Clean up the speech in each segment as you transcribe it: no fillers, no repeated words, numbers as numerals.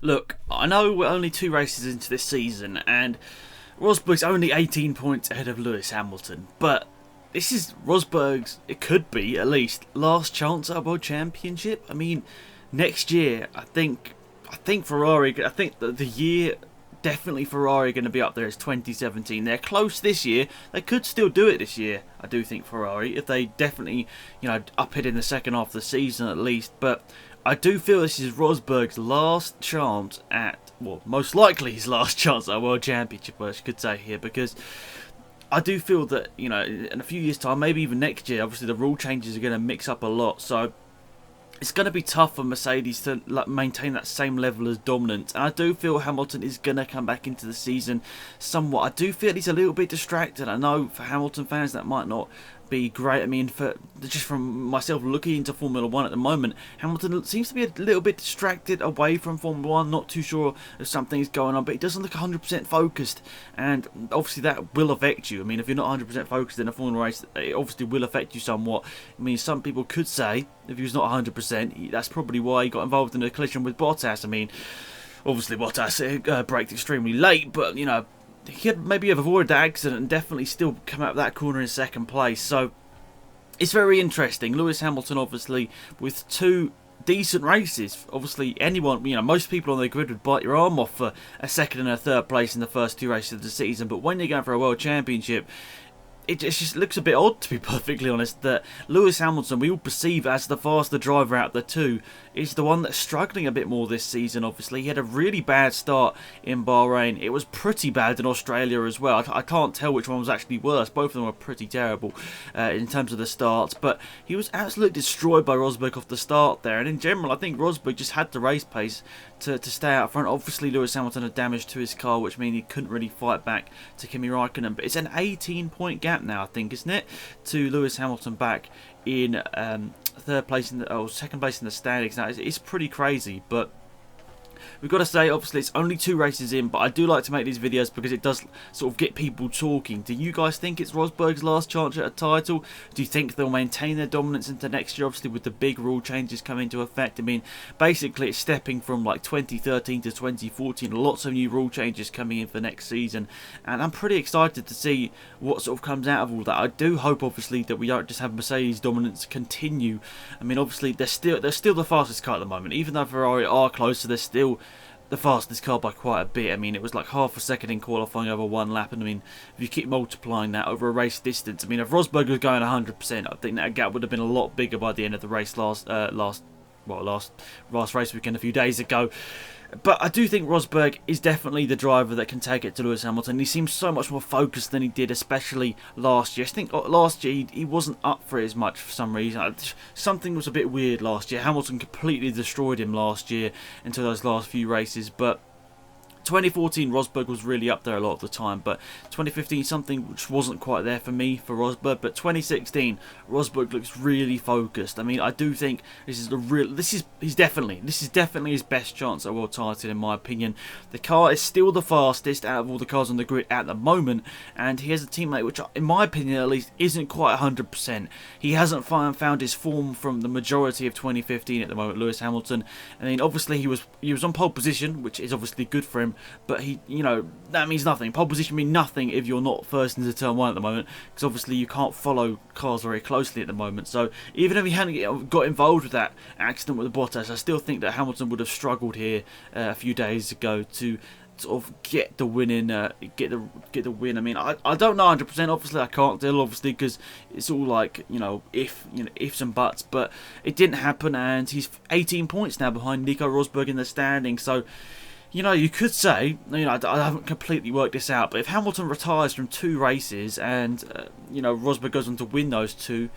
Look, I know we're only 2 races into this season, and Rosberg's only 18 points ahead of Lewis Hamilton, but this is Rosberg's, it could be at least, last chance at a World Championship. I mean, next year, I think Ferrari, I think that the year definitely Ferrari are going to be up there as 2017. They're close this year. They could still do it this year, I do think, Ferrari, if they definitely, up it in the second half of the season at least. But I do feel this is Rosberg's last chance at, well, most likely his last chance at a World Championship, I could say here, because I do feel that, in a few years' time, maybe even next year, obviously the rule changes are going to mix up a lot. So it's going to be tough for Mercedes to maintain that same level of dominance. And I do feel Hamilton is going to come back into the season somewhat. I do feel he's a little bit distracted. I know for Hamilton fans that might not be great. I mean, just from myself looking into Formula 1 at the moment, Hamilton seems to be a little bit distracted away from Formula 1, not too sure if something's going on, but he doesn't look 100% focused, and obviously that will affect you. I mean, if you're not 100% focused in a Formula race, it obviously will affect you somewhat. I mean, some people could say, if he was not 100%, that's probably why he got involved in a collision with Bottas. I mean, obviously Bottas braked extremely late, but, he could maybe have avoided that accident and definitely still come out of that corner in second place. So it's very interesting. Lewis Hamilton, obviously, with 2 decent races. Obviously, anyone, most people on the grid would bite your arm off for a second and a third place in the first 2 races of the season. But when you're going for a World Championship, it just looks a bit odd, to be perfectly honest, that Lewis Hamilton, we all perceive as the faster driver out of the 2, is the one that's struggling a bit more this season, obviously. He had a really bad start in Bahrain. It was pretty bad in Australia as well. I can't tell which one was actually worse. Both of them were pretty terrible in terms of the starts. But he was absolutely destroyed by Rosberg off the start there. And in general, I think Rosberg just had the race pace to stay out front. Obviously, Lewis Hamilton had damage to his car, which means he couldn't really fight back to Kimi Raikkonen. But it's an 18-point gap now, I think, isn't it, to Lewis Hamilton back in second place in the standings. Now it's pretty crazy, but we've got to say, obviously, it's only 2 races in, but I do like to make these videos because it does sort of get people talking. Do you guys think it's Rosberg's last chance at a title? Do you think they'll maintain their dominance into next year, obviously, with the big rule changes coming into effect? I mean, basically, it's stepping from like 2013 to 2014. Lots of new rule changes coming in for next season, and I'm pretty excited to see what sort of comes out of all that. I do hope, obviously, that we don't just have Mercedes dominance continue. I mean, obviously, they're still the fastest car at the moment. Even though Ferrari are closer, they're still the fastest car by quite a bit. I mean, it was like half a second in qualifying over 1 lap, and I mean, if you keep multiplying that over a race distance, I mean, if Rosberg was going 100%, I think that gap would have been a lot bigger by the end of the race last race weekend a few days ago. But I do think Rosberg is definitely the driver that can take it to Lewis Hamilton. He seems so much more focused than he did, especially last year. I think last year he wasn't up for it as much for some reason. Something was a bit weird last year. Hamilton completely destroyed him last year until those last few races. But 2014, Rosberg was really up there a lot of the time, but 2015, something which wasn't quite there for me for Rosberg. But 2016, Rosberg looks really focused. I mean, I do think this is definitely his best chance at a world title, in my opinion. The car is still the fastest out of all the cars on the grid at the moment, and he has a teammate which, in my opinion at least, isn't quite 100%. He hasn't found his form from the majority of 2015 at the moment, Lewis Hamilton. I mean, obviously he was on pole position, which is obviously good for him. But that means nothing. Pole position means nothing if you're not first into turn 1 at the moment, because obviously you can't follow cars very closely at the moment. So even if he hadn't got involved with that accident with the Bottas, I still think that Hamilton would have struggled here a few days ago to sort of get the win in, get the win. I mean, I don't know 100%. Obviously, I can't tell. Obviously, because it's all like ifs and buts. But it didn't happen, and he's 18 points now behind Nico Rosberg in the standing. So, you could say, I haven't completely worked this out, but if Hamilton retires from 2 races and, Rosberg goes on to win those 2,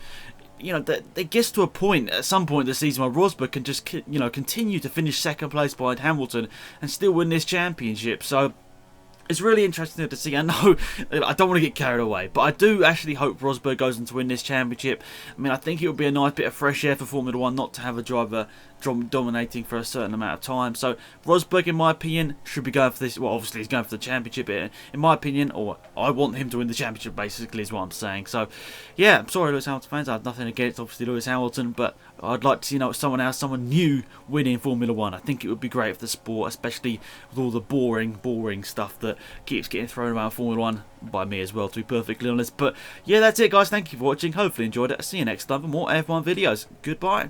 it gets to a point, at some point this season, where Rosberg can just, continue to finish second place behind Hamilton and still win this championship. So it's really interesting to see. I know I don't want to get carried away, but I do actually hope Rosberg goes on to win this championship. I mean, I think it would be a nice bit of fresh air for Formula 1 not to have a driver dominating for a certain amount of time. So Rosberg, in my opinion, should be going for this. Well, obviously he's going for the championship, in my opinion, or I want him to win the championship, basically, is what I'm saying. So yeah, I'm sorry, Lewis Hamilton fans, I have nothing against, obviously, Lewis Hamilton, but I'd like to see someone else, someone new winning Formula 1. I think it would be great for the sport, especially with all the boring stuff that keeps getting thrown around Formula 1, by me as well, to be perfectly honest. But yeah, that's it, guys. Thank you for watching. Hopefully you enjoyed it. I'll see you next time for more F1 videos. Goodbye.